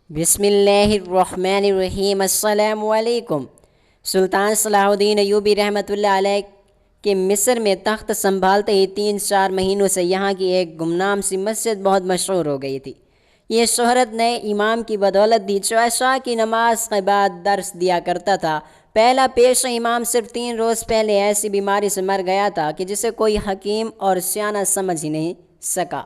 بسم اللہ الرحمن الرحیم۔ السلام علیکم۔ سلطان صلاح الدین ایوبی رحمۃ اللہ علیہ کے مصر میں تخت سنبھالتے ہی 3-4 مہینوں سے یہاں کی ایک گمنام سی مسجد بہت مشہور ہو گئی تھی۔ یہ شہرت نئے امام کی بدولت دی جو عشاء کی نماز کے بعد درس دیا کرتا تھا۔ پہلا پیش امام صرف 3 روز پہلے ایسی بیماری سے مر گیا تھا کہ جسے کوئی حکیم اور سیانہ سمجھ ہی نہیں سکا۔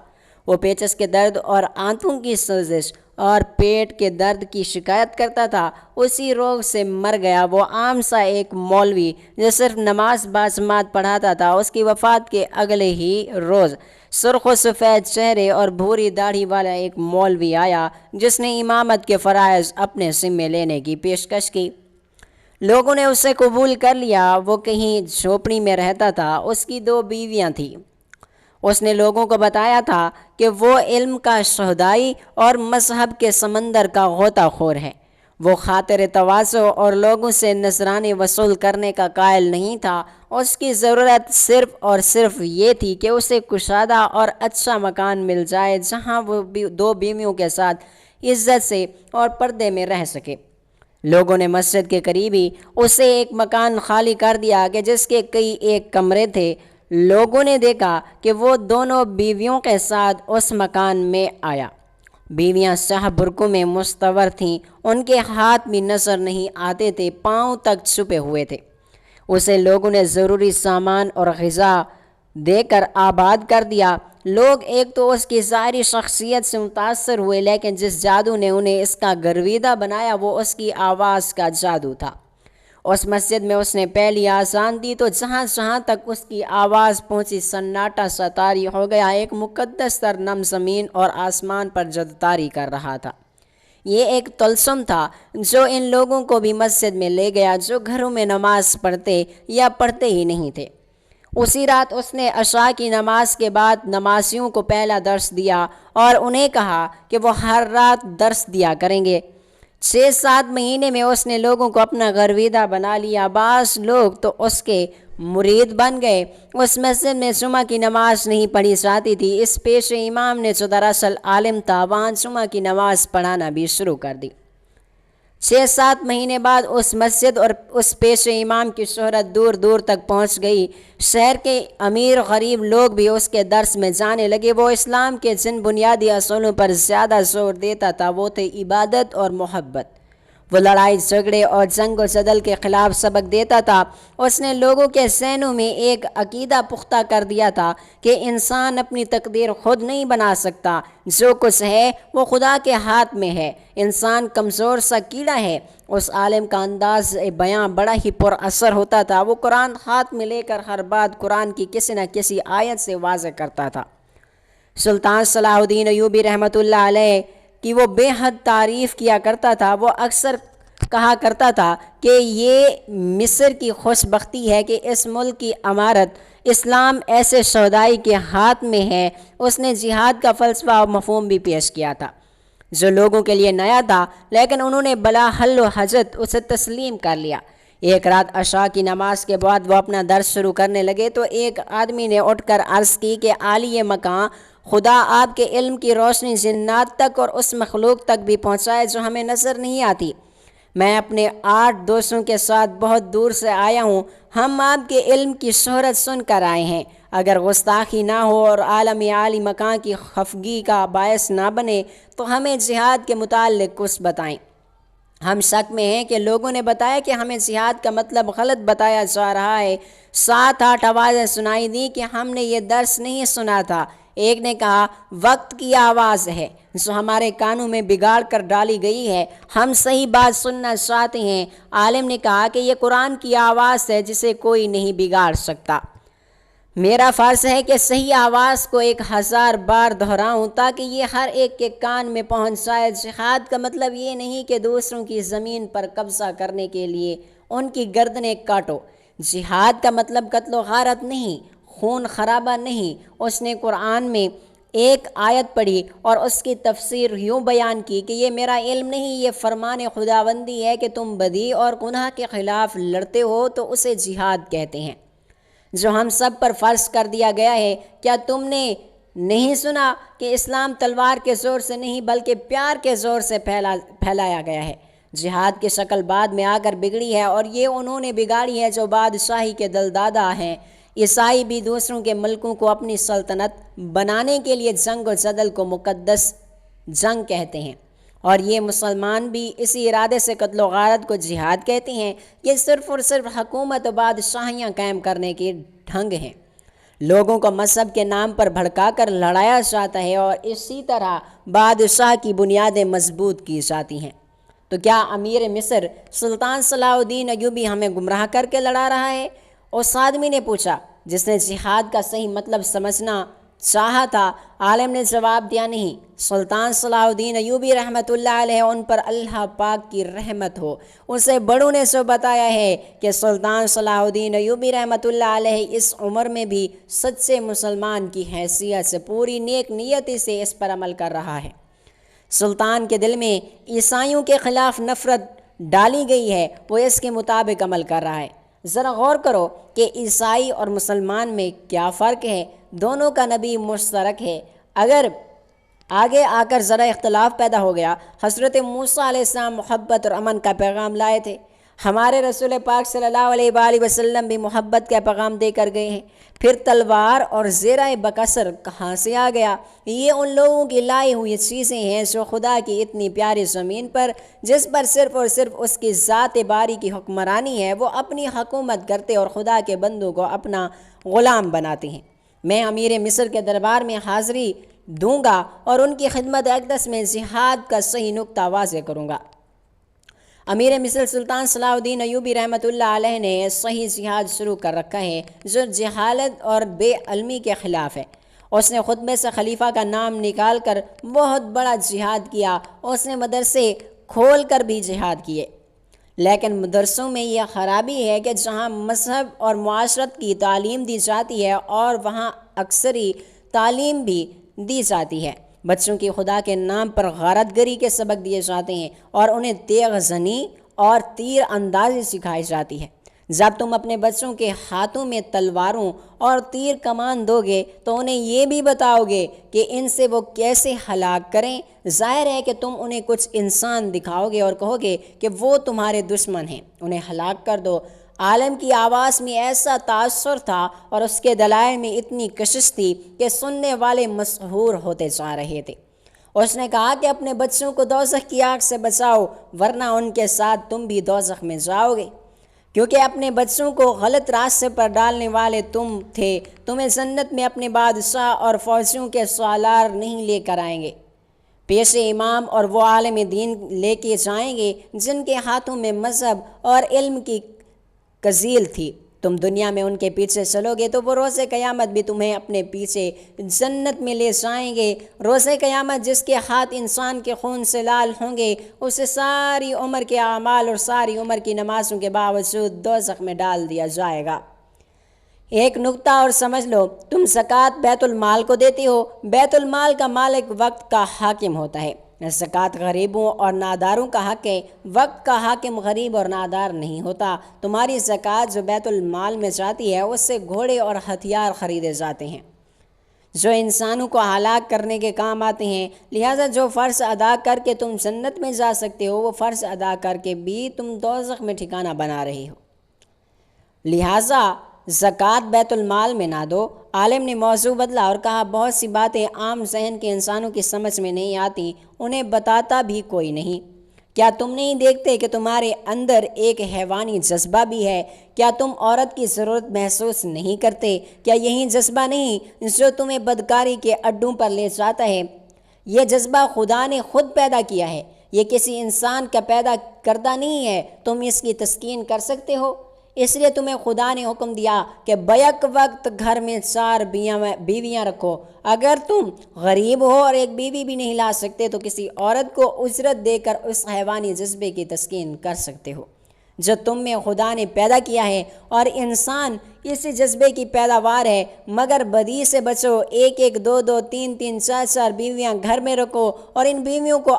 وہ پیچس کے درد اور آنتوں کی سوزش اور پیٹ کے درد کی شکایت کرتا تھا۔ اسی روگ سے مر گیا وہ عام سا ایک مولوی جو صرف نماز باجماعت پڑھاتا تھا۔ اس کی وفات کے اگلے ہی روز سرخ و سفید چہرے اور بھوری داڑھی والا ایک مولوی آیا جس نے امامت کے فرائض اپنے ذمے لینے کی پیشکش کی۔ لوگوں نے اسے قبول کر لیا۔ وہ کہیں جھوپڑی میں رہتا تھا۔ اس کی 2 بیویاں تھیں۔ اس نے لوگوں کو بتایا تھا کہ وہ علم کا شہدائی اور مذہب کے سمندر کا غوطہ خور ہے۔ وہ خاطر تواضع اور لوگوں سے نذرانے وصول کرنے کا قائل نہیں تھا۔ اس کی ضرورت صرف اور صرف یہ تھی کہ اسے کشادہ اور اچھا مکان مل جائے جہاں وہ 2 بیویوں کے ساتھ عزت سے اور پردے میں رہ سکے۔ لوگوں نے مسجد کے قریب ہی اسے ایک مکان خالی کر دیا کہ جس کے کئی ایک کمرے تھے۔ لوگوں نے دیکھا کہ وہ دونوں بیویوں کے ساتھ اس مکان میں آیا۔ بیویاں سیاہ برقعوں میں مستور تھیں۔ ان کے ہاتھ بھی نظر نہیں آتے تھے، پاؤں تک چھپے ہوئے تھے۔ اسے لوگوں نے ضروری سامان اور غذا دے کر آباد کر دیا۔ لوگ ایک تو اس کی ظاہری شخصیت سے متاثر ہوئے، لیکن جس جادو نے انہیں اس کا گرویدہ بنایا وہ اس کی آواز کا جادو تھا۔ اس مسجد میں اس نے پہلی اذان دی تو جہاں جہاں تک اس کی آواز پہنچی سناٹا سا طاری ہو گیا۔ ایک مقدس تر نم زمین اور آسمان پر جد طاری کر رہا تھا۔ یہ ایک طلسم تھا جو ان لوگوں کو بھی مسجد میں لے گیا جو گھروں میں نماز پڑھتے یا پڑھتے ہی نہیں تھے۔ اسی رات اس نے عشاء کی نماز کے بعد نمازیوں کو پہلا درس دیا اور انہیں کہا کہ وہ ہر رات درس دیا کریں گے۔ 6-7 مہینے میں اس نے لوگوں کو اپنا گرویدہ بنا لیا۔ بعض لوگ تو اس کے مرید بن گئے۔ اس مسجد میں جمعہ کی نماز نہیں پڑھی جاتی تھی۔ اس پیش امام نے جو دراصل عالم تھا وہاں جمعہ کی نماز پڑھانا بھی شروع کر دی۔ 6-7 مہینے بعد اس مسجد اور اس پیش امام کی شہرت دور دور تک پہنچ گئی۔ شہر کے امیر غریب لوگ بھی اس کے درس میں جانے لگے۔ وہ اسلام کے جن بنیادی اصولوں پر زیادہ زور دیتا تھا وہ تھے عبادت اور محبت۔ وہ لڑائی جھگڑے اور جنگ و جدل کے خلاف سبق دیتا تھا۔ اس نے لوگوں کے ذہنوں میں ایک عقیدہ پختہ کر دیا تھا کہ انسان اپنی تقدیر خود نہیں بنا سکتا۔ جو کچھ ہے وہ خدا کے ہاتھ میں ہے۔ انسان کمزور سا کیڑا ہے۔ اس عالم کا انداز بیاں بڑا ہی پر اثر ہوتا تھا۔ وہ قرآن ہاتھ میں لے کر ہر بات قرآن کی کسی نہ کسی آیت سے واضح کرتا تھا۔ سلطان صلاح الدین ایوبی رحمۃ اللہ علیہ کی وہ بے حد تعریف کیا کرتا تھا۔ وہ اکثر کہا کرتا تھا کہ یہ مصر کی خوش بختی ہے کہ اس ملک کی امارت اسلام ایسے شہدائی کے ہاتھ میں ہے۔ اس نے جہاد کا فلسفہ اور مفہوم بھی پیش کیا تھا جو لوگوں کے لیے نیا تھا، لیکن انہوں نے بلا حل و حجت اسے تسلیم کر لیا۔ ایک رات عشاء کی نماز کے بعد وہ اپنا درس شروع کرنے لگے تو ایک آدمی نے اٹھ کر عرض کی کہ عالی مقام خدا آپ کے علم کی روشنی جنات تک اور اس مخلوق تک بھی پہنچائے جو ہمیں نظر نہیں آتی۔ میں اپنے 8 دوستوں کے ساتھ بہت دور سے آیا ہوں۔ ہم آپ کے علم کی شہرت سن کر آئے ہیں۔ اگر گستاخی نہ ہو اور عالم عالی مکان کی خفگی کا باعث نہ بنے تو ہمیں جہاد کے متعلق کچھ بتائیں۔ ہم شک میں ہیں کہ لوگوں نے بتایا کہ ہمیں جہاد کا مطلب غلط بتایا جا رہا ہے۔ 7-8 آوازیں سنائی دیں کہ ہم نے یہ درس نہیں سنا تھا۔ ایک نے کہا وقت کی آواز ہے جو ہمارے کانوں میں بگاڑ کر ڈالی گئی ہے، ہم صحیح بات سننا چاہتے ہیں۔ عالم نے کہا کہ یہ قرآن کی آواز ہے جسے کوئی نہیں بگاڑ سکتا۔ میرا فرض ہے کہ صحیح آواز کو 1000 بار دہراؤں تاکہ یہ ہر ایک کے کان میں پہنچ جائے۔ جہاد کا مطلب یہ نہیں کہ دوسروں کی زمین پر قبضہ کرنے کے لیے ان کی گردنیں کاٹو۔ جہاد کا مطلب قتل و غارت نہیں، خون خرابہ نہیں۔ اس نے قرآن میں ایک آیت پڑھی اور اس کی تفسیر یوں بیان کی کہ یہ میرا علم نہیں، یہ فرمان خداوندی ہے کہ تم بدی اور گناہ کے خلاف لڑتے ہو تو اسے جہاد کہتے ہیں جو ہم سب پر فرض کر دیا گیا ہے۔ کیا تم نے نہیں سنا کہ اسلام تلوار کے زور سے نہیں بلکہ پیار کے زور سے پھیلایا گیا ہے۔ جہاد کی شکل بعد میں آ کر بگڑی ہے اور یہ انہوں نے بگاڑی ہے جو بادشاہی کے دلدادہ ہیں۔ عیسائی بھی دوسروں کے ملکوں کو اپنی سلطنت بنانے کے لیے جنگ و جدل کو مقدس جنگ کہتے ہیں، اور یہ مسلمان بھی اسی ارادے سے قتل و غارت کو جہاد کہتے ہیں۔ یہ صرف اور صرف حکومت و بادشاہیاں قائم کرنے کے ڈھنگ ہیں۔ لوگوں کو مذہب کے نام پر بھڑکا کر لڑایا جاتا ہے اور اسی طرح بادشاہ کی بنیادیں مضبوط کی جاتی ہیں۔ تو کیا امیر مصر سلطان صلاح الدین ایوبی ہمیں گمراہ کر کے لڑا رہا ہے؟ اس آدمی نے پوچھا جس نے جہاد کا صحیح مطلب سمجھنا چاہا تھا۔ عالم نے جواب دیا، نہیں، سلطان صلاح الدین ایوبی رحمۃ اللہ علیہ، ان پر اللہ پاک کی رحمت ہو، اسے بڑوں نے سو بتایا ہے کہ سلطان صلاح الدین ایوبی رحمۃ اللہ علیہ اس عمر میں بھی سچے مسلمان کی حیثیت سے پوری نیک نیتی سے اس پر عمل کر رہا ہے۔ سلطان کے دل میں عیسائیوں کے خلاف نفرت ڈالی گئی ہے، وہ اس کے مطابق عمل کر رہا ہے۔ ذرا غور کرو کہ عیسائی اور مسلمان میں کیا فرق ہے۔ دونوں کا نبی مشترک ہے۔ اگر آگے آ کر ذرا اختلاف پیدا ہو گیا، حضرت موسیٰ علیہ السلام محبت اور امن کا پیغام لائے تھے، ہمارے رسول پاک صلی اللہ علیہ وآلہ وسلم بھی محبت کا پیغام دے کر گئے ہیں، پھر تلوار اور زیرہ بکثر کہاں سے آ گیا؟ یہ ان لوگوں کی لائی ہوئی چیزیں ہیں جو خدا کی اتنی پیاری زمین پر، جس پر صرف اور صرف اس کی ذات باری کی حکمرانی ہے، وہ اپنی حکومت کرتے اور خدا کے بندوں کو اپنا غلام بناتے ہیں۔ میں امیر مصر کے دربار میں حاضری دوں گا اور ان کی خدمت اقدس میں جہاد کا صحیح نقطہ واضح کروں گا۔ امیر مصر سلطان صلاح الدین ایوبی رحمۃ اللہ علیہ نے صحیح جہاد شروع کر رکھا ہے جو جہالت اور بے علمی کے خلاف ہے۔ اس نے خطبے سے خلیفہ کا نام نکال کر بہت بڑا جہاد کیا۔ اس نے مدرسے کھول کر بھی جہاد کیے، لیکن مدرسوں میں یہ خرابی ہے کہ جہاں مذہب اور معاشرت کی تعلیم دی جاتی ہے اور وہاں عسکری تعلیم بھی دی جاتی ہے۔ بچوں کی خدا کے نام پر غارت گری کے سبق دیے جاتے ہیں اور انہیں تیغ زنی اور تیر اندازی سکھائی جاتی ہے۔ جب تم اپنے بچوں کے ہاتھوں میں تلواروں اور تیر کمان دو گے تو انہیں یہ بھی بتاؤ گے کہ ان سے وہ کیسے ہلاک کریں۔ ظاہر ہے کہ تم انہیں کچھ انسان دکھاؤ گے اور کہو گے کہ وہ تمہارے دشمن ہیں، انہیں ہلاک کر دو۔ عالم کی آواز میں ایسا تاثر تھا اور اس کے دلائل میں اتنی کشش تھی کہ سننے والے مسحور ہوتے جا رہے تھے۔ اس نے کہا کہ اپنے بچوں کو دوزخ کی آگ سے بچاؤ، ورنہ ان کے ساتھ تم بھی دوزخ میں جاؤ گے، کیونکہ اپنے بچوں کو غلط راستے پر ڈالنے والے تم تھے۔ تمہیں جنت میں اپنے بادشاہ اور فوجیوں کے سالار نہیں لے کر آئیں گے، پیش امام اور وہ عالم دین لے کے جائیں گے جن کے ہاتھوں میں مذہب اور علم کی کزیل تھی۔ تم دنیا میں ان کے پیچھے چلو گے تو وہ روز قیامت بھی تمہیں اپنے پیچھے جنت میں لے جائیں گے۔ روز قیامت جس کے ہاتھ انسان کے خون سے لال ہوں گے، اسے ساری عمر کے اعمال اور ساری عمر کی نمازوں کے باوجود دوزخ میں ڈال دیا جائے گا۔ ایک نقطہ اور سمجھ لو، تم زکوٰۃ بیت المال کو دیتے ہو، بیت المال کا مالک وقت کا حاکم ہوتا ہے۔ زکوٰۃ غریبوں اور ناداروں کا حق ہے، وقت کا حاکم غریب اور نادار نہیں ہوتا۔ تمہاری زکوٰۃ جو بیت المال میں جاتی ہے اس سے گھوڑے اور ہتھیار خریدے جاتے ہیں جو انسانوں کو ہلاک کرنے کے کام آتے ہیں، لہٰذا جو فرض ادا کر کے تم جنت میں جا سکتے ہو وہ فرض ادا کر کے بھی تم دوزخ میں ٹھکانہ بنا رہے ہو، لہٰذا زکوٰۃ بیت المال میں نہ دو۔ عالم نے موضوع بدلا اور کہا، بہت سی باتیں عام ذہن کے انسانوں کی سمجھ میں نہیں آتی، انہیں بتاتا بھی کوئی نہیں۔ کیا تم نہیں دیکھتے کہ تمہارے اندر ایک حیوانی جذبہ بھی ہے؟ کیا تم عورت کی ضرورت محسوس نہیں کرتے؟ کیا یہی جذبہ نہیں جو تمہیں بدکاری کے اڈوں پر لے جاتا ہے؟ یہ جذبہ خدا نے خود پیدا کیا ہے، یہ کسی انسان کا پیدا کردہ نہیں ہے۔ تم اس کی تسکین کر سکتے ہو، اس لیے تمہیں خدا نے حکم دیا کہ بیک وقت گھر میں 4 بیویاں رکھو۔ اگر تم غریب ہو اور ایک بیوی بھی نہیں لا سکتے تو کسی عورت کو اجرت دے کر اس حیوانی جذبے کی تسکین کر سکتے ہو جو تم میں خدا نے پیدا کیا ہے، اور انسان اسی جذبے کی پیداوار ہے۔ مگر بدی سے بچو، 1 2 2 3 3 4 4 بیویاں گھر میں رکھو اور ان بیویوں کو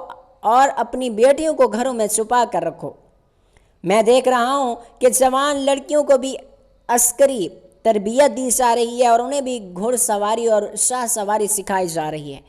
اور اپنی بیٹیوں کو گھروں میں چھپا کر رکھو۔ میں دیکھ رہا ہوں کہ جوان لڑکیوں کو بھی عسکری تربیت دی جا رہی ہے اور انہیں بھی گھوڑ سواری اور شاہ سواری سکھائی جا رہی ہے۔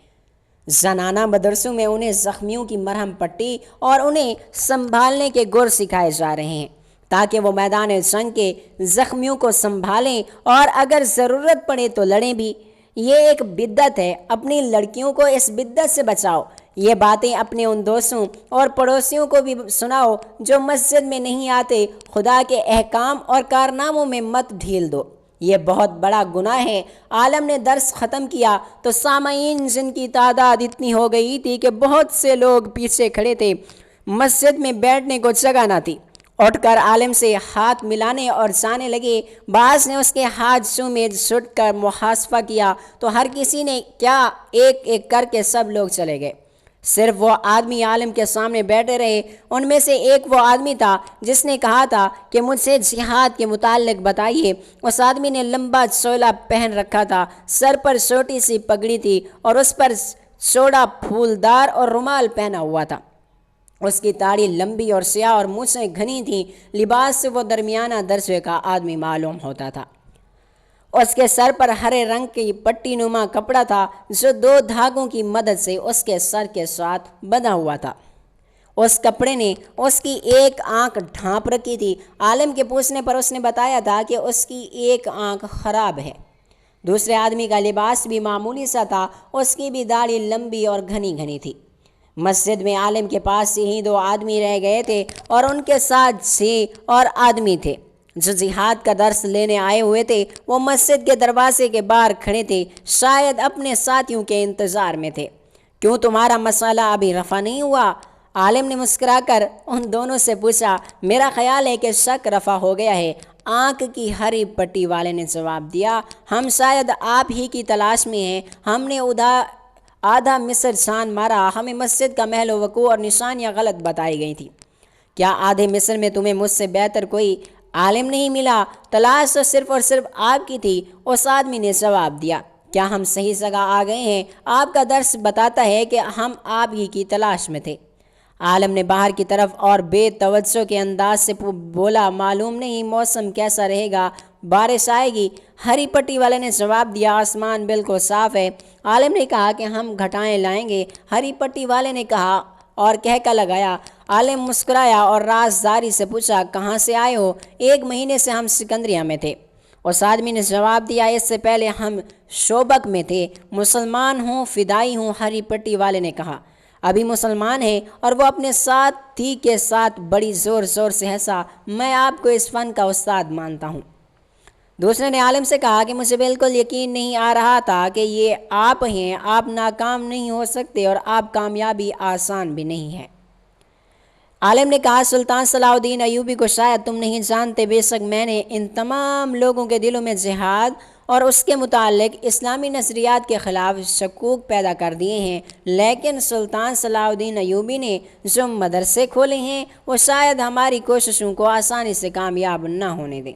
زنانہ مدرسوں میں انہیں زخمیوں کی مرہم پٹی اور انہیں سنبھالنے کے گر سکھائے جا رہے ہیں تاکہ وہ میدان جنگ کے زخمیوں کو سنبھالیں اور اگر ضرورت پڑے تو لڑیں بھی۔ یہ ایک بدعت ہے، اپنی لڑکیوں کو اس بدعت سے بچاؤ۔ یہ باتیں اپنے ان دوستوں اور پڑوسیوں کو بھی سناؤ جو مسجد میں نہیں آتے۔ خدا کے احکام اور کارناموں میں مت ڈھیل دو، یہ بہت بڑا گناہ ہے۔ عالم نے درس ختم کیا تو سامعین جن کی تعداد اتنی ہو گئی تھی کہ بہت سے لوگ پیچھے کھڑے تھے، مسجد میں بیٹھنے کو جگہ نہ تھی، اٹھ کر عالم سے ہاتھ ملانے اور جانے لگے۔ بعض نے اس کے ہاتھ چومے، چھٹ کر محاسبہ کیا تو ہر کسی نے کیا، ایک ایک کر کے سب لوگ چلے گئے، صرف وہ آدمی عالم کے سامنے بیٹھے رہے۔ ان میں سے ایک وہ آدمی تھا جس نے کہا تھا کہ مجھ سے جہاد کے متعلق بتائیے۔ اس آدمی نے لمبا چولا پہن رکھا تھا، سر پر چھوٹی سی پگڑی تھی اور اس پر چوڑا پھولدار اور رومال پہنا ہوا تھا۔ اس کی داڑھی لمبی اور سیاہ اور مونچھیں گھنی تھیں۔ لباس سے وہ درمیانہ درجے کا آدمی معلوم ہوتا تھا۔ اس کے سر پر ہرے رنگ کی پٹی نما کپڑا تھا جو 2 دھاگوں کی مدد سے اس کے سر کے ساتھ بندھا ہوا تھا۔ اس کپڑے نے اس کی ایک آنکھ ڈھانپ رکھی تھی۔ عالم کے پوچھنے پر اس نے بتایا تھا کہ اس کی ایک آنکھ خراب ہے۔ دوسرے آدمی کا لباس بھی معمولی سا تھا، اس کی بھی داڑھی لمبی اور گھنی گھنی تھی۔ مسجد میں عالم کے پاس یہی 2 آدمی رہ گئے تھے اور ان کے ساتھ 6 اور آدمی تھے جو جہاد کا درس لینے آئے ہوئے تھے۔ وہ مسجد کے دروازے کے باہر کھڑے تھے، شاید اپنے ساتھیوں کے انتظار میں تھے۔ کیوں تمہارا مسئلہ ابھی رفع نہیں ہوا؟ عالم نے مسکرا کر ان دونوں سے پوچھا۔ میرا خیال ہے کہ شک رفع ہو گیا ہے، آنکھ کی ہری پٹی والے نے جواب دیا۔ ہم شاید آپ ہی کی تلاش میں ہیں۔ ہم نے آدھا مصر چھان مارا، ہمیں مسجد کا محل وقوع اور نشانیاں غلط بتائی گئی تھیں۔ کیا آدھے مصر میں تمہیں مجھ سے بہتر کوئی عالم نہیں ملا؟ تلاش تو صرف اور صرف آپ کی تھی، اس آدمی نے جواب دیا۔ کیا ہم صحیح جگہ آ گئے ہیں؟ آپ کا درس بتاتا ہے کہ ہم آپ ہی کی تلاش میں تھے۔ عالم نے باہر کی طرف اور بے توجہ کے انداز سے بولا، معلوم نہیں موسم کیسا رہے گا، بارش آئے گی؟ ہری پٹی والے نے جواب دیا، آسمان بالکل صاف ہے۔ عالم نے کہا کہ ہم گھٹائیں لائیں گے۔ ہری پٹی والے نے کہا اور کہکا لگایا۔ عالم مسکرایا اور رازداری سے پوچھا، کہاں سے آئے ہو؟ 1 مہینے سے ہم سکندریہ میں تھے۔ اس آدمی نے جواب دیا، اس سے پہلے ہم شوبک میں تھے۔ مسلمان ہوں، فدائی ہوں؟ ہری پٹی والے نے کہا۔ ابھی مسلمان ہیں؟ اور وہ اپنے ساتھی کے ساتھ بڑی زور زور سے ہنسا۔ میں آپ کو اس فن کا استاد مانتا ہوں۔ دوسرے نے عالم سے کہا کہ مجھے بالکل یقین نہیں آ رہا تھا کہ یہ آپ ہیں، آپ ناکام نہیں ہو سکتے اور آپ کامیابی آسان بھی نہیں ہے۔ عالم نے کہا، سلطان صلاح الدین ایوبی کو شاید تم نہیں جانتے، بے شک میں نے ان تمام لوگوں کے دلوں میں جہاد اور اس کے متعلق اسلامی نظریات کے خلاف شکوک پیدا کر دیے ہیں، لیکن سلطان صلاح الدین ایوبی نے جو مدرسے کھولے ہیں وہ شاید ہماری کوششوں کو آسانی سے کامیاب نہ ہونے دیں۔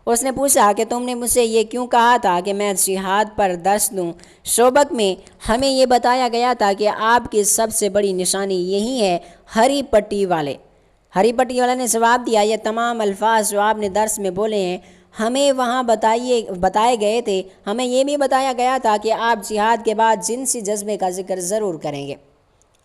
اس نے پوچھا کہ تم نے مجھ سے یہ کیوں کہا تھا کہ میں جہاد پر درس دوں؟ شوبک میں ہمیں یہ بتایا گیا تھا کہ آپ کی سب سے بڑی نشانی یہی ہے۔ ہری پٹی والے نے جواب دیا، یہ تمام الفاظ جو آپ نے درس میں بولے ہیں ہمیں وہاں بتائے گئے تھے۔ ہمیں یہ بھی بتایا گیا تھا کہ آپ جہاد کے بعد جنسی جذبے کا ذکر ضرور کریں گے۔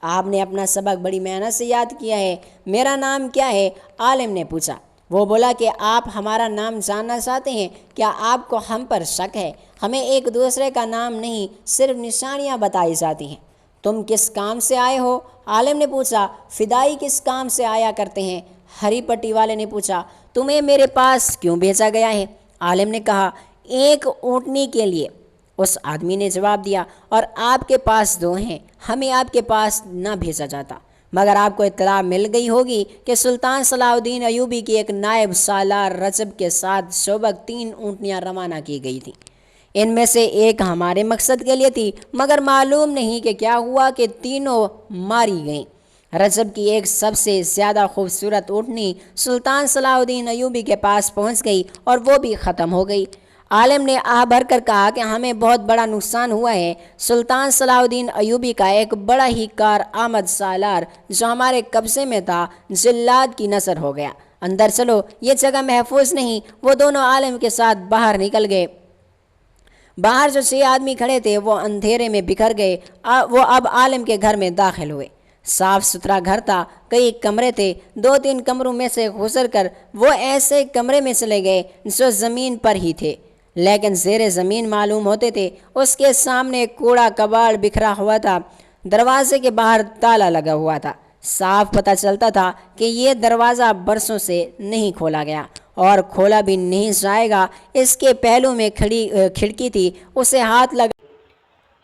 آپ نے اپنا سبق بڑی محنت سے یاد کیا ہے۔ میرا نام کیا ہے؟ عالم نے پوچھا۔ وہ بولا کہ آپ ہمارا نام جاننا چاہتے ہیں؟ کیا آپ کو ہم پر شک ہے؟ ہمیں ایک دوسرے کا نام نہیں، صرف نشانیاں بتائی جاتی ہیں۔ تم کس کام سے آئے ہو؟ عالم نے پوچھا۔ فدائی کس کام سے آیا کرتے ہیں؟ ہری پٹی والے نے پوچھا۔ تمہیں میرے پاس کیوں بھیجا گیا ہے؟ عالم نے کہا، 1 اونٹنی کے لیے۔ اس آدمی نے جواب دیا، اور آپ کے پاس 2 ہیں، ہمیں آپ کے پاس نہ بھیجا جاتا، مگر آپ کو اطلاع مل گئی ہوگی کہ سلطان صلاح الدین ایوبی کی ایک نائب سالار رجب کے ساتھ شوبک 3 اونٹنیاں روانہ کی گئی تھیں۔ ان میں سے ایک ہمارے مقصد کے لیے تھی، مگر معلوم نہیں کہ کیا ہوا کہ تینوں ماری گئیں۔ رجب کی ایک سب سے زیادہ خوبصورت اونٹنی سلطان صلاح الدین ایوبی کے پاس پہنچ گئی اور وہ بھی ختم ہو گئی۔ عالم نے آہ بھر کر کہا کہ ہمیں بہت بڑا نقصان ہوا ہے۔ سلطان صلاح الدین ایوبی کا ایک بڑا ہی کارآمد سالار جو ہمارے قبضے میں تھا جلاد کی نظر ہو گیا۔ اندر چلو، یہ جگہ محفوظ نہیں۔ وہ دونوں عالم کے ساتھ باہر نکل گئے۔ باہر جو 6 آدمی کھڑے تھے وہ اندھیرے میں بکھر گئے۔ وہ اب عالم کے گھر میں داخل ہوئے۔ صاف ستھرا گھر تھا، کئی کمرے تھے۔ 2-3 کمروں میں سے گزر کر وہ ایسے کمرے میں چلے گئے جو زمین پر ہی تھے لیکن زیر زمین معلوم ہوتے تھے۔ اس کے سامنے کوڑا کباڑ بکھرا ہوا تھا۔ دروازے کے باہر تالا لگا ہوا تھا۔ صاف پتہ چلتا تھا کہ یہ دروازہ برسوں سے نہیں کھولا گیا اور کھولا بھی نہیں جائے گا۔ اس کے پہلو میں کھڑکی تھی، اسے ہاتھ لگا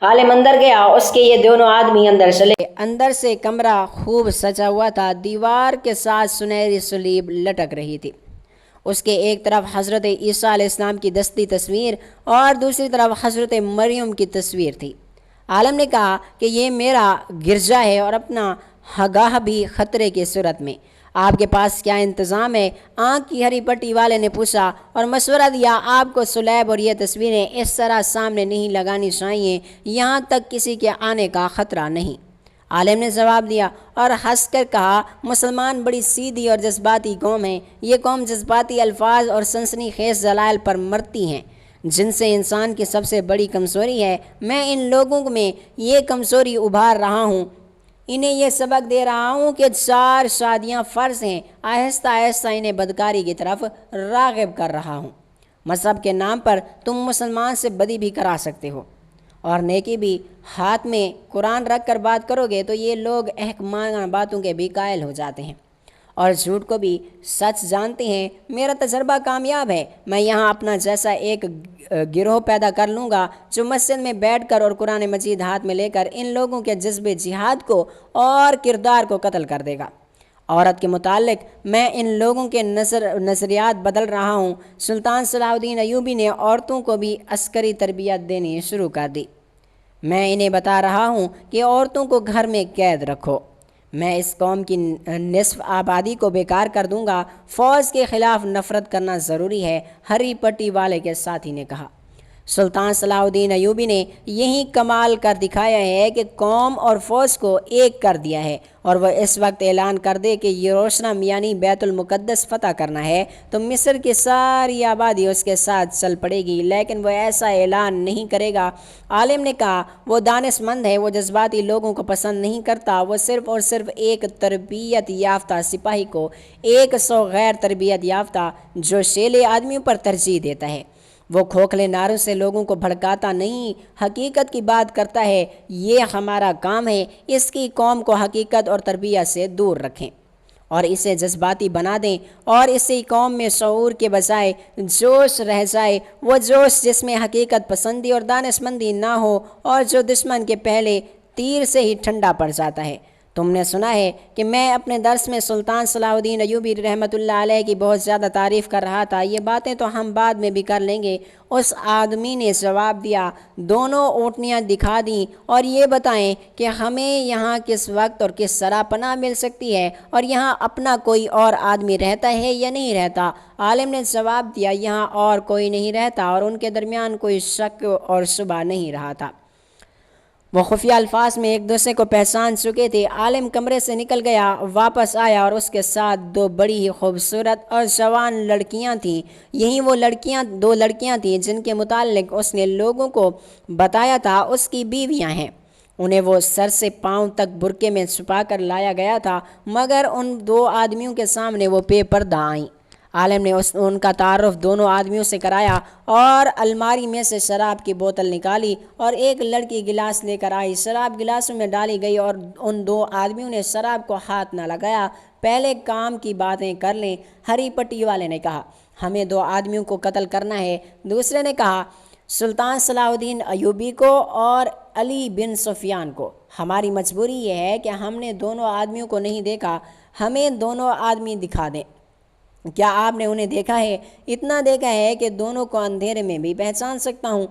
عالم اندر گیا۔ اس کے یہ دونوں آدمی اندر چلے۔ اندر سے کمرہ خوب سجا ہوا تھا۔ دیوار کے ساتھ سنہری صلیب لٹک رہی تھی۔ اس کے ایک طرف حضرت عیسیٰ علیہ السلام کی دستی تصویر اور دوسری طرف حضرت مریم کی تصویر تھی۔ عالم نے کہا کہ یہ میرا گرجا ہے اور اپنا ہگاہ بھی خطرے کی صورت میں۔ آپ کے پاس کیا انتظام ہے؟ آنکھ کی ہری پٹی والے نے پوچھا اور مشورہ دیا، آپ کو صلیب اور یہ تصویریں اس طرح سامنے نہیں لگانی چاہیے یہاں تک کسی کے آنے کا خطرہ نہیں۔ عالم نے جواب دیا اور ہنس کر کہا، مسلمان بڑی سیدھی اور جذباتی قوم ہے۔ یہ قوم جذباتی الفاظ اور سنسنی خیز دلائل پر مرتی ہیں جن سے انسان کی سب سے بڑی کمزوری ہے۔ میں ان لوگوں میں یہ کمزوری ابھار رہا ہوں، انہیں یہ سبق دے رہا ہوں کہ 4 شادیاں فرض ہیں۔ آہستہ آہستہ انہیں بدکاری کی طرف راغب کر رہا ہوں۔ مذہب کے نام پر تم مسلمان سے بدی بھی کرا سکتے ہو اور نیکی بھی۔ ہاتھ میں قرآن رکھ کر بات کرو گے تو یہ لوگ احکمانہ باتوں کے بھی قائل ہو جاتے ہیں اور جھوٹ کو بھی سچ جانتے ہیں۔ میرا تجربہ کامیاب ہے۔ میں یہاں اپنا جیسا ایک گروہ پیدا کر لوں گا جو مسجد میں بیٹھ کر اور قرآن مجید ہاتھ میں لے کر ان لوگوں کے جذبے جہاد کو اور کردار کو قتل کر دے گا۔ عورت کے متعلق میں ان لوگوں کے نظریات بدل رہا ہوں۔ سلطان صلاح الدین ایوبی نے عورتوں کو بھی عسکری تربیت دینی شروع کر دی۔ میں انہیں بتا رہا ہوں کہ عورتوں کو گھر میں قید رکھو۔ میں اس قوم کی نصف آبادی کو بیکار کر دوں گا۔ فوج کے خلاف نفرت کرنا ضروری ہے، ہری پٹی والے کے ساتھی نے کہا۔ سلطان صلاح الدین ایوبی نے یہی کمال کر دکھایا ہے کہ قوم اور فوج کو ایک کر دیا ہے، اور وہ اس وقت اعلان کر دے کہ یروشلم یعنی بیت المقدس فتح کرنا ہے تو مصر کی ساری آبادی اس کے ساتھ چل پڑے گی، لیکن وہ ایسا اعلان نہیں کرے گا۔ عالم نے کہا، وہ دانش مند ہے، وہ جذباتی لوگوں کو پسند نہیں کرتا۔ وہ صرف اور صرف ایک تربیت یافتہ سپاہی کو 100 غیر تربیت یافتہ جو شیلے آدمیوں پر ترجیح دیتا ہے۔ وہ کھوکھلے نعروں سے لوگوں کو بھڑکاتا نہیں، حقیقت کی بات کرتا ہے۔ یہ ہمارا کام ہے۔ اس کی قوم کو حقیقت اور تربیت سے دور رکھیں اور اسے جذباتی بنا دیں، اور اسی قوم میں شعور کے بجائے جوش رہ جائے، وہ جوش جس میں حقیقت پسندی اور دانش مندی نہ ہو اور جو دشمن کے پہلے تیر سے ہی ٹھنڈا پڑ جاتا ہے۔ تم نے سنا ہے کہ میں اپنے درس میں سلطان صلاح الدین ایوبی رحمۃ اللہ علیہ کی بہت زیادہ تعریف کر رہا تھا۔ یہ باتیں تو ہم بعد میں بھی کر لیں گے۔ اس آدمی نے جواب دیا، 2 اونٹنیاں دکھا دیں اور یہ بتائیں کہ ہمیں یہاں کس وقت اور کس طرح پناہ مل سکتی ہے، اور یہاں اپنا کوئی اور آدمی رہتا ہے یا نہیں رہتا؟ عالم نے جواب دیا، یہاں اور کوئی نہیں رہتا، اور ان کے درمیان کوئی شک اور شبہ نہیں رہا تھا۔ وہ خفیہ الفاظ میں ایک دوسرے کو پہچان چکے تھے۔ عالم کمرے سے نکل گیا، واپس آیا اور اس کے ساتھ 2 بڑی ہی خوبصورت اور جوان لڑکیاں تھیں۔ یہی وہ 2 لڑکیاں تھیں جن کے متعلق اس نے لوگوں کو بتایا تھا اس کی بیویاں ہیں۔ انہیں وہ سر سے پاؤں تک برقعے میں چھپا کر لایا گیا تھا، مگر ان 2 آدمیوں کے سامنے وہ بے پردہ آئیں۔ عالم نے ان کا تعارف دونوں آدمیوں سے کرایا اور الماری میں سے شراب کی بوتل نکالی اور ایک لڑکی گلاس لے کر آئی۔ شراب گلاسوں میں ڈالی گئی اور ان 2 آدمیوں نے شراب کو ہاتھ نہ لگایا۔ پہلے کام کی باتیں کر لیں، ہری پٹی والے نے کہا۔ ہمیں 2 آدمیوں کو قتل کرنا ہے۔ دوسرے نے کہا، سلطان صلاح الدین ایوبی کو اور علی بن سفیان کو۔ ہماری مجبوری یہ ہے کہ ہم نے دونوں آدمیوں کو نہیں دیکھا، ہمیں 2 آدمی دکھا دیں۔ کیا آپ نے انہیں دیکھا ہے؟ اتنا دیکھا ہے کہ دونوں کو اندھیرے میں بھی پہچان سکتا ہوں۔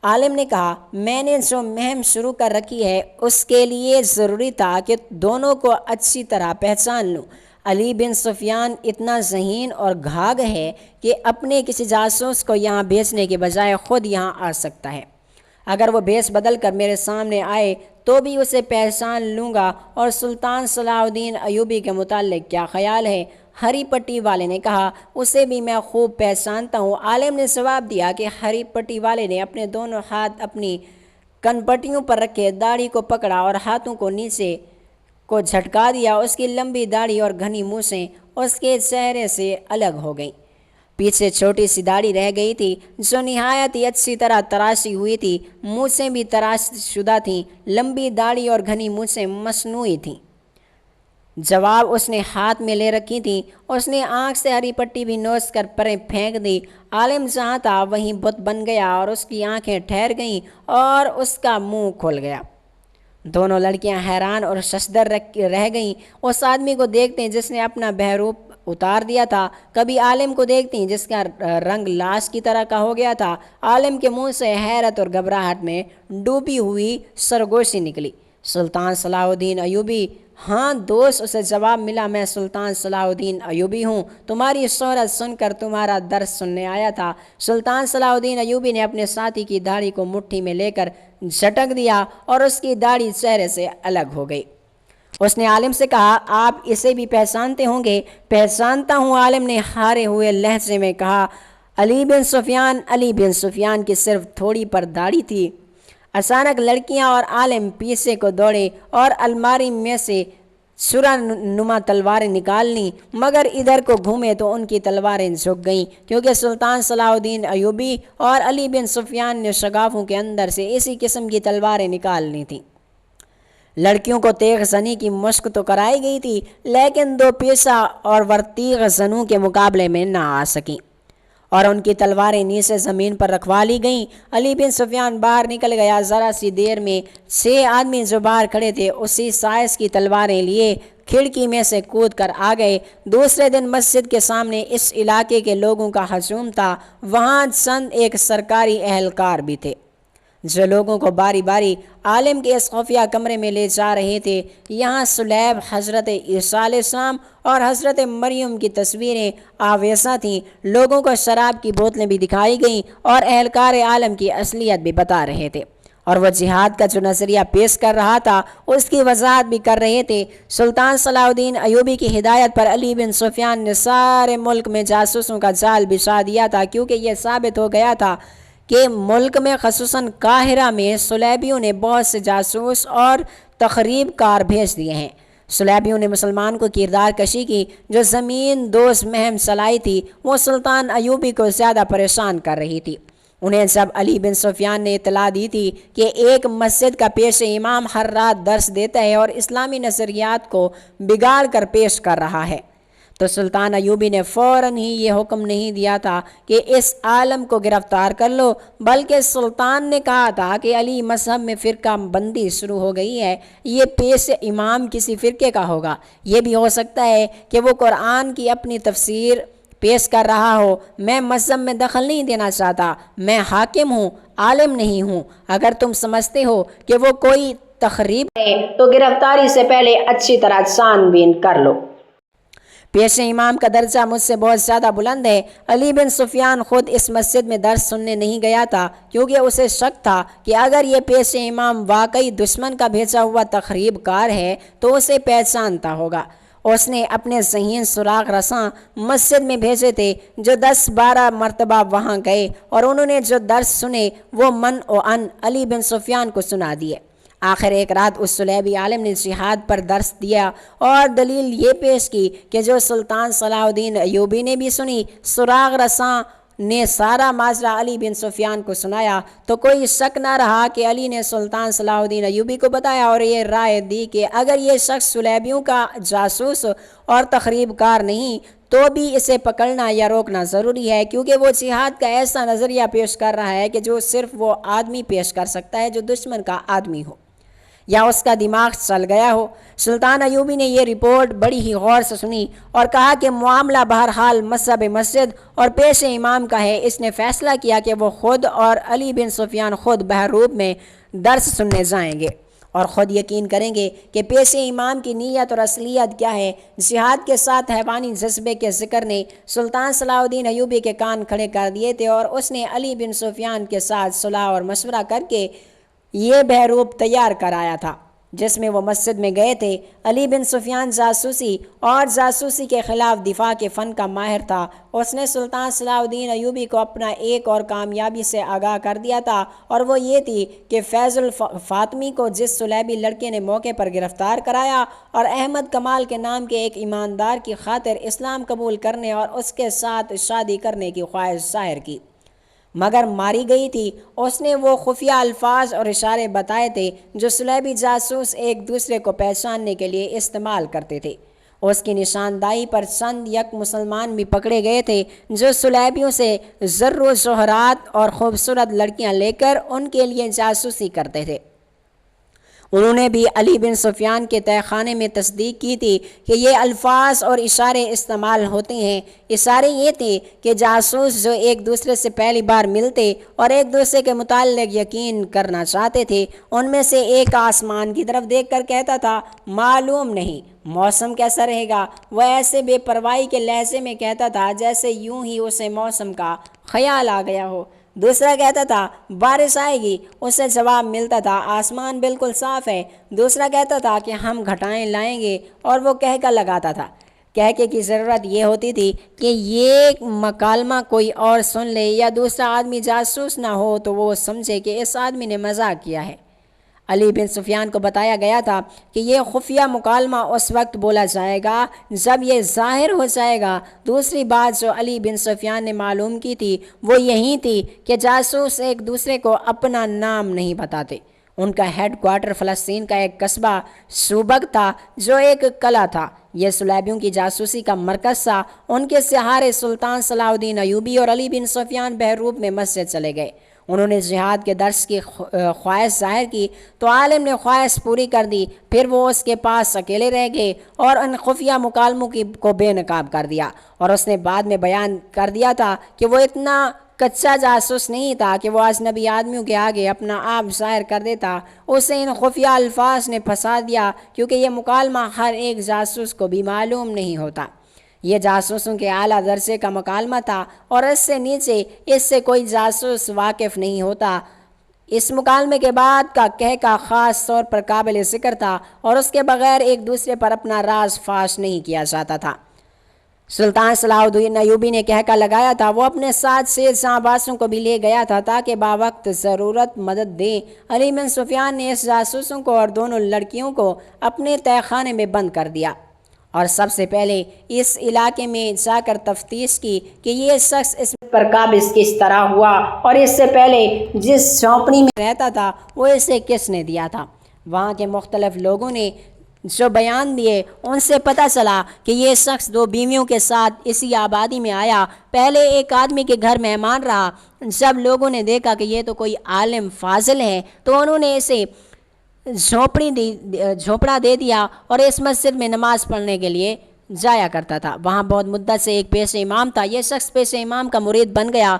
عالم نے کہا، میں نے جو مہم شروع کر رکھی ہے اس کے لیے ضروری تھا کہ دونوں کو اچھی طرح پہچان لوں۔ علی بن سفیان اتنا ذہین اور گھاگ ہے کہ اپنے کسی جاسوس کو یہاں بھیجنے کے بجائے خود یہاں آ سکتا ہے۔ اگر وہ بھیس بدل کر میرے سامنے آئے تو بھی اسے پہچان لوں گا۔ اور سلطان صلاح الدین ایوبی کے متعلق کیا خیال ہے؟ ہری پٹی والے نے کہا، اسے بھی میں خوب پہچانتا ہوں۔ عالم نے جواب دیا کہ ہری پٹی والے نے اپنے دونوں ہاتھ اپنی کن پٹیوں پر رکھے، داڑھی کو پکڑا اور ہاتھوں کو نیچے کو جھٹکا دیا۔ اس کی لمبی داڑھی اور گھنی مونچھیں اس کے چہرے سے الگ ہو گئیں۔ پیچھے چھوٹی سی داڑھی رہ گئی تھی جو نہایت ہی اچھی طرح تراشی ہوئی تھی، مونچھیں بھی تراش شدہ تھیں۔ لمبی داڑھی اور گھنی مونچھیں مصنوعی تھیں۔ جواب اس نے ہاتھ میں لے رکھی تھی۔ اس نے آنکھ سے ہری پٹی بھی نوچ کر پریں پھینک دی۔ عالم جہاں تھا وہیں بت بن گیا اور اس کی آنکھیں ٹھہر گئیں اور اس کا منہ کھل گیا۔ دونوں لڑکیاں حیران اور ششدر رہ گئیں۔ اس آدمی کو دیکھتے جس نے اپنا بہروپ اتار دیا تھا، کبھی عالم کو دیکھتی جس کا رنگ لاش کی طرح کا ہو گیا تھا۔ عالم کے منہ سے حیرت اور گھبراہٹ میں ڈوبی ہوئی سرگوشی نکلی۔ سلطان صلاح الدین ایوبی؟ ہاں دوست، اسے جواب ملا، میں سلطان صلاح الدین ایوبی ہوں، تمہاری شہرت سن کر تمہارا درس سننے آیا تھا۔ سلطان صلاح الدین ایوبی نے اپنے ساتھی کی داڑھی کو مٹھی میں لے کر جھٹک دیا اور اس کی داڑھی چہرے سے الگ ہو گئی۔ اس نے عالم سے کہا، آپ اسے بھی پہچانتے ہوں گے؟ پہچانتا ہوں، عالم نے ہارے ہوئے لہجے میں کہا۔ علی بن سفیان؟ علی بن سفیان کی صرف تھوڑی پر داڑھی تھی۔ اچانک لڑکیاں اور عالم پیچھے کو دوڑے اور الماری میں سے چھرا نما تلواریں نکال لیں، مگر ادھر کو گھومے تو ان کی تلواریں جھک گئیں، کیونکہ سلطان صلاح الدین ایوبی اور علی بن سفیان نے شگافوں کے اندر سے اسی قسم کی تلواریں نکال لی تھیں۔ لڑکیوں کو تیغ زنی کی مشق تو کرائی گئی تھی، لیکن دو پیشہ اور ورتیغ زنوں کے مقابلے میں نہ آ سکیں اور ان کی تلواریں نیچے زمین پر رکھوا لی گئیں۔ علی بن سفیان باہر نکل گیا۔ ذرا سی دیر میں 6 آدمی جو باہر کھڑے تھے اسی سائز کی تلواریں لیے کھڑکی میں سے کود کر آ گئے۔ دوسرے دن مسجد کے سامنے اس علاقے کے لوگوں کا ہجوم تھا۔ وہاں چند ایک سرکاری اہلکار بھی تھے جو لوگوں کو باری باری عالم کے اس خفیہ کمرے میں لے جا رہے تھے۔ یہاں صلیب، حضرت عیسیٰ علیہ السلام اور حضرت مریم کی تصویریں آویزاں تھیں۔ لوگوں کو شراب کی بوتلیں بھی دکھائی گئیں اور اہلکار عالم کی اصلیت بھی بتا رہے تھے، اور وہ جہاد کا جو نظریہ پیش کر رہا تھا اس کی وضاحت بھی کر رہے تھے۔ سلطان صلاح الدین ایوبی کی ہدایت پر علی بن سفیان نے سارے ملک میں جاسوسوں کا جال بچھا دیا تھا، کیونکہ یہ ثابت ہو گیا تھا کہ ملک میں خصوصاً قاہرہ میں صلیبیوں نے بہت سے جاسوس اور تخریب کار بھیج دیے ہیں۔ صلیبیوں نے مسلمان کو کردار کشی کی جو زمین دوز مہم چلائی تھی، وہ سلطان ایوبی کو زیادہ پریشان کر رہی تھی۔ انہیں جب علی بن سفیان نے اطلاع دی تھی کہ ایک مسجد کا پیش امام ہر رات درس دیتا ہے اور اسلامی نظریات کو بگاڑ کر پیش کر رہا ہے، تو سلطان ایوبی نے فوراً ہی یہ حکم نہیں دیا تھا کہ اس عالم کو گرفتار کر لو، بلکہ سلطان نے کہا تھا کہ علی مذہب میں فرقہ بندی شروع ہو گئی ہے، یہ پیش امام کسی فرقے کا ہوگا۔ یہ بھی ہو سکتا ہے کہ وہ قرآن کی اپنی تفسیر پیش کر رہا ہو۔ میں مذہب میں دخل نہیں دینا چاہتا، میں حاکم ہوں، عالم نہیں ہوں۔ اگر تم سمجھتے ہو کہ وہ کوئی تخریب ہے تو گرفتاری سے پہلے اچھی طرح چھان بین کر لو۔ پیش امام کا درجہ مجھ سے بہت زیادہ بلند ہے۔ علی بن سفیان خود اس مسجد میں درس سننے نہیں گیا تھا، کیونکہ اسے شک تھا کہ اگر یہ پیش امام واقعی دشمن کا بھیجا ہوا تخریب کار ہے تو اسے پہچانتا ہوگا۔ اس نے اپنے ذہین سراغ رساں مسجد میں بھیجے تھے جو 10-12 مرتبہ وہاں گئے، اور انہوں نے جو درس سنے وہ من و ان علی بن سفیان کو سنا دیے۔ آخر ایک رات اس صلیبی عالم نے جہاد پر درس دیا اور دلیل یہ پیش کی کہ جو سلطان صلاح الدین ایوبی نے بھی سنی۔ سراغ رساں نے سارا ماجرا علی بن سفیان کو سنایا تو کوئی شک نہ رہا کہ علی نے سلطان صلاح الدین ایوبی کو بتایا اور یہ رائے دی کہ اگر یہ شخص صلیبیوں کا جاسوس اور تخریب کار نہیں تو بھی اسے پکڑنا یا روکنا ضروری ہے، کیونکہ وہ جہاد کا ایسا نظریہ پیش کر رہا ہے کہ جو صرف وہ آدمی پیش کر سکتا ہے جو دشمن کا آدمی ہو یا اس کا دماغ چل گیا ہو۔ سلطان ایوبی نے یہ رپورٹ بڑی ہی غور سے سنی اور کہا کہ معاملہ بہرحال مذہب مسجد اور پیش امام کا ہے۔ اس نے فیصلہ کیا کہ وہ خود اور علی بن سفیان خود بہروب میں درس سننے جائیں گے اور خود یقین کریں گے کہ پیش امام کی نیت اور اصلیت کیا ہے۔ جہاد کے ساتھ حیوانی جذبے کے ذکر نے سلطان صلاح الدین ایوبی کے کان کھڑے کر دیے تھے، اور اس نے علی بن سفیان کے ساتھ صلاح اور مشورہ کر کے یہ بہروب تیار کرایا تھا۔ جس میں وہ مسجد میں گئے تھے۔ علی بن سفیان جاسوسی کے خلاف دفاع کے فن کا ماہر تھا۔ اس نے سلطان صلاح الدین ایوبی کو اپنا ایک اور کامیابی سے آگاہ کر دیا تھا، اور وہ یہ تھی کہ فیض الفاطمی کو جس صلیبی لڑکے نے موقع پر گرفتار کرایا اور احمد کمال کے نام کے ایک ایماندار کی خاطر اسلام قبول کرنے اور اس کے ساتھ شادی کرنے کی خواہش ظاہر کی، مگر ماری گئی تھی، اس نے وہ خفیہ الفاظ اور اشارے بتائے تھے جو صلیبی جاسوس ایک دوسرے کو پہچاننے کے لیے استعمال کرتے تھے۔ اس کی نشاندہی پر چند یک مسلمان بھی پکڑے گئے تھے جو صلیبیوں سے زر و زہرات اور خوبصورت لڑکیاں لے کر ان کے لیے جاسوسی کرتے تھے۔ انہوں نے بھی علی بن سفیان کے تہہ خانے میں تصدیق کی تھی کہ یہ الفاظ اور اشارے استعمال ہوتے ہیں۔ اشارے یہ تھے کہ جاسوس جو ایک دوسرے سے پہلی بار ملتے اور ایک دوسرے کے متعلق یقین کرنا چاہتے تھے، ان میں سے ایک آسمان کی طرف دیکھ کر کہتا تھا معلوم نہیں موسم کیسا رہے گا۔ وہ ایسے بے پرواہی کے لہجے میں کہتا تھا جیسے یوں ہی اسے موسم کا خیال آ گیا ہو۔ دوسرا کہتا تھا بارش آئے گی، اسے جواب ملتا تھا آسمان بالکل صاف ہے۔ دوسرا کہتا تھا کہ ہم گھٹائیں لائیں گے، اور وہ کہہ کر لگاتا تھا۔ کہکے کی ضرورت یہ ہوتی تھی کہ یہ مکالمہ کوئی اور سن لے یا دوسرا آدمی جاسوس نہ ہو تو وہ سمجھے کہ اس آدمی نے مزاق کیا ہے۔ علی بن سفیان کو بتایا گیا تھا کہ یہ خفیہ مکالمہ اس وقت بولا جائے گا جب یہ ظاہر ہو جائے گا۔ دوسری بات جو علی بن سفیان نے معلوم کی تھی وہ یہی تھی کہ جاسوس ایک دوسرے کو اپنا نام نہیں بتاتے۔ ان کا ہیڈ کوارٹر فلسطین کا ایک قصبہ سوبک تھا جو ایک قلعہ تھا۔ یہ صلیبیوں کی جاسوسی کا مرکز تھا۔ ان کے سہارے سلطان صلاح الدین ایوبی اور علی بن سفیان بہروپ میں مسجد چلے گئے۔ انہوں نے جہاد کے درس کی خواہش ظاہر کی تو عالم نے خواہش پوری کر دی۔ پھر وہ اس کے پاس اکیلے رہ گئے اور ان خفیہ مکالموں کو بے نقاب کر دیا، اور اس نے بعد میں بیان کر دیا تھا کہ وہ اتنا کچا جاسوس نہیں تھا کہ وہ اجنبی آدمیوں کے آگے اپنا آپ ظاہر کر دیتا۔ اسے ان خفیہ الفاظ نے پھنسا دیا کیونکہ یہ مکالمہ ہر ایک جاسوس کو بھی معلوم نہیں ہوتا۔ یہ جاسوسوں کے اعلیٰ درجے کا مکالمہ تھا، اور اس سے نیچے اس سے کوئی جاسوس واقف نہیں ہوتا۔ اس مکالمے کے بعد کا کہکا خاص طور پر قابل ذکر تھا، اور اس کے بغیر ایک دوسرے پر اپنا راز فاش نہیں کیا جاتا تھا۔ سلطان صلاح الدین ایوبی نے کہکا لگایا تھا، وہ اپنے ساتھ 6 جانبازوں کو بھی لے گیا تھا تاکہ باوقت ضرورت مدد دیں۔ علی بن سفیان نے اس جاسوسوں کو اور دونوں لڑکیوں کو اپنے تہہ خانے میں بند کر دیا، اور سب سے پہلے اس علاقے میں جا کر تفتیش کی کہ یہ شخص اس پر قابض کس طرح ہوا، اور اس سے پہلے جس جھونپڑی میں رہتا تھا وہ اسے کس نے دیا تھا۔ وہاں کے مختلف لوگوں نے جو بیان دیے ان سے پتہ چلا کہ یہ شخص 2 بیویوں کے ساتھ اسی آبادی میں آیا۔ پہلے ایک آدمی کے گھر مہمان رہا۔ جب لوگوں نے دیکھا کہ یہ تو کوئی عالم فاضل ہے تو انہوں نے اسے جھونپڑا دے دیا اور اس مسجد میں نماز پڑھنے کے لیے جایا کرتا تھا۔ وہاں بہت مدت سے ایک پیش امام تھا۔ یہ شخص پیش امام کا مرید بن گیا۔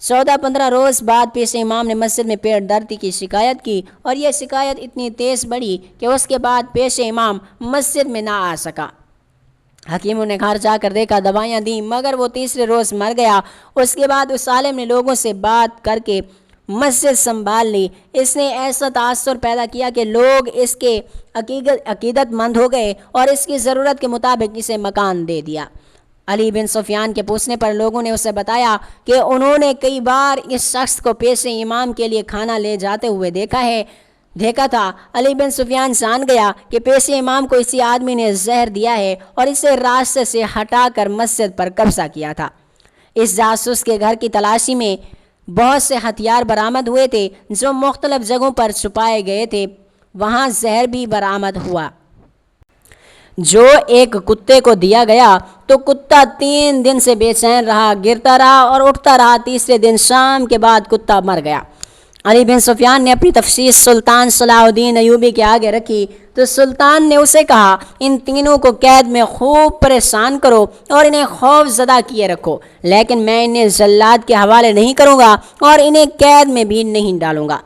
14-15 روز بعد پیش امام نے مسجد میں پیٹ درد کی شکایت کی، اور یہ شکایت اتنی تیز بڑھی کہ اس کے بعد پیش امام مسجد میں نہ آ سکا۔ حکیموں نے گھر جا کر دیکھا، دوائیاں دیں، مگر وہ تیسرے روز مر گیا۔ اس کے بعد اس عالم نے لوگوں سے بات کر کے مسجد سنبھال لی۔ اس نے ایسا تاثر پیدا کیا کہ لوگ اس کے عقیدت مند ہو گئے اور اس کی ضرورت کے مطابق اسے مکان دے دیا۔ علی بن سفیان کے پوچھنے پر لوگوں نے اسے بتایا کہ انہوں نے کئی بار اس شخص کو پیش امام کے لیے کھانا لے جاتے ہوئے دیکھا تھا۔ علی بن سفیان جان گیا کہ پیش امام کو اسی آدمی نے زہر دیا ہے اور اسے راستے سے ہٹا کر مسجد پر قبضہ کیا تھا۔ اس جاسوس کے گھر کی تلاشی میں بہت سے ہتھیار برآمد ہوئے تھے جو مختلف جگہوں پر چھپائے گئے تھے۔ وہاں زہر بھی برآمد ہوا جو ایک کتے کو دیا گیا تو کتا 3 دن سے بے چین رہا، گرتا رہا اور اٹھتا رہا۔ تیسرے دن شام کے بعد کتا مر گیا۔ علی بن سفیان نے اپنی تفصیل سلطان صلاح الدین ایوبی کے آگے رکھی تو سلطان نے اسے کہا ان تینوں کو قید میں خوب پریشان کرو اور انہیں خوف زدہ کیے رکھو، لیکن میں انہیں جلاد کے حوالے نہیں کروں گا اور انہیں قید میں بھی نہیں ڈالوں گا۔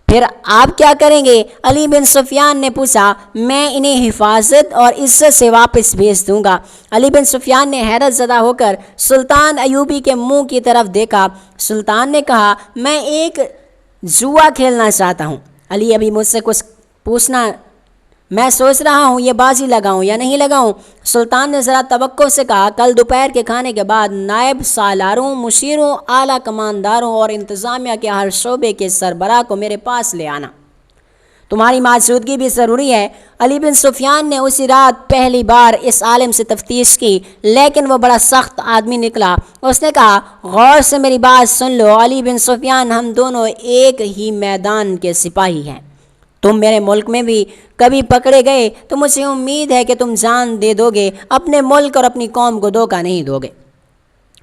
پھر آپ کیا کریں گے؟ علی بن سفیان نے پوچھا۔ میں انہیں حفاظت اور عزت سے واپس بھیج دوں گا۔ علی بن سفیان نے حیرت زدہ ہو کر سلطان ایوبی کے منہ کی طرف دیکھا۔ سلطان نے کہا میں ایک جوا کھیلنا چاہتا ہوں۔ علی ابھی مجھ سے کچھ پوچھنا میں سوچ رہا ہوں یہ بازی لگاؤں یا نہیں لگاؤں۔ سلطان نے ذرا توقع سے کہا، کل دوپہر کے کھانے کے بعد نائب سالاروں، مشیروں، اعلیٰ کمانداروں اور انتظامیہ کے ہر شعبے کے سربراہ کو میرے پاس لے آنا۔ تمہاری موجودگی بھی ضروری ہے۔ علی بن سفیان نے اسی رات پہلی بار اس عالم سے تفتیش کی، لیکن وہ بڑا سخت آدمی نکلا۔ اس نے کہا، غور سے میری بات سن لو علی بن سفیان، ہم دونوں ایک ہی میدان کے سپاہی ہیں۔ تم میرے ملک میں بھی کبھی پکڑے گئے تو مجھے امید ہے کہ تم جان دے دو گے، اپنے ملک اور اپنی قوم کو دھوکہ نہیں دو گے۔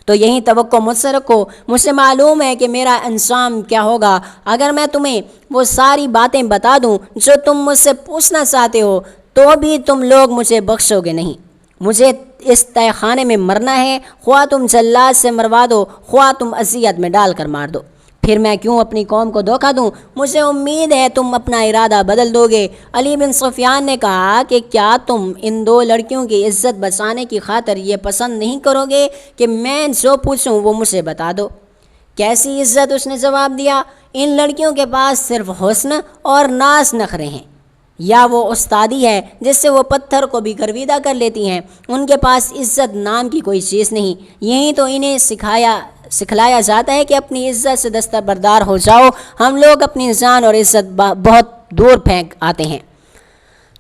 تو یہی توقع مجھ سے رکھو، مجھے معلوم ہے کہ میرا انجام کیا ہوگا۔ اگر میں تمہیں وہ ساری باتیں بتا دوں جو تم مجھ سے پوچھنا چاہتے ہو تو بھی تم لوگ مجھے بخشو گے نہیں۔ مجھے اس تہہ خانے میں مرنا ہے، خواہ تم جلاد سے مروا دو، خواہ تم اذیت میں ڈال کر مار دو۔ پھر میں کیوں اپنی قوم کو دھوکہ دوں؟ مجھے امید ہے تم اپنا ارادہ بدل دو گے۔ علی بن سفیان نے کہا کہ کیا تم ان دو لڑکیوں کی عزت بچانے کی خاطر یہ پسند نہیں کرو گے کہ میں جو پوچھوں وہ مجھے بتا دو؟ کیسی عزت؟ اس نے جواب دیا، ان لڑکیوں کے پاس صرف حسن اور ناز نخرے ہیں، یا وہ استادی ہے جس سے وہ پتھر کو بھی گرویدہ کر لیتی ہیں۔ ان کے پاس عزت نام کی کوئی چیز نہیں۔ یہی تو انہیں سکھلایا جاتا ہے کہ اپنی عزت سے دستبردار ہو جاؤ۔ ہم لوگ اپنی جان اور عزت بہت دور پھینک آتے ہیں۔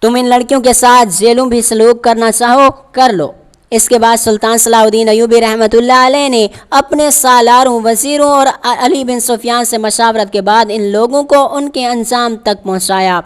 تم ان لڑکیوں کے ساتھ جیلوں بھی سلوک کرنا چاہو کر لو۔ اس کے بعد سلطان صلاح الدین ایوبی رحمۃ اللہ علیہ نے اپنے سالاروں، وزیروں اور علی بن سفیان سے مشاورت کے بعد ان لوگوں کو ان کے انجام تک پہنچایا۔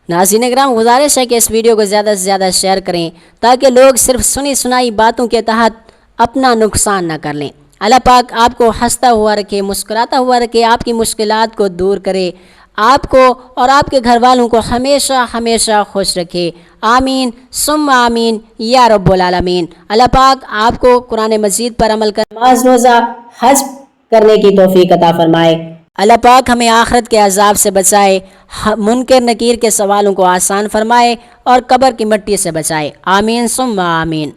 ناظرین کرام، گزارش ہے کہ اس ویڈیو کو زیادہ سے زیادہ شیئر کریں تاکہ لوگ صرف سنی سنائی باتوں کے تحت اپنا نقصان نہ کر لیں۔ اللہ پاک آپ کو ہنستا ہوا رکھے، مسکراتا ہوا رکھے، آپ کی مشکلات کو دور کرے، آپ کو اور آپ کے گھر والوں کو ہمیشہ ہمیشہ خوش رکھے۔ آمین ثم آمین یا رب العالمین۔ اللہ پاک آپ کو قرآن مجید پر عمل کر نماز روزہ حج کرنے کی توفیق عطا فرمائے۔ اللہ پاک ہمیں آخرت کے عذاب سے بچائے، منکر نکیر کے سوالوں کو آسان فرمائے اور قبر کی مٹی سے بچائے۔ آمین ثم آمین۔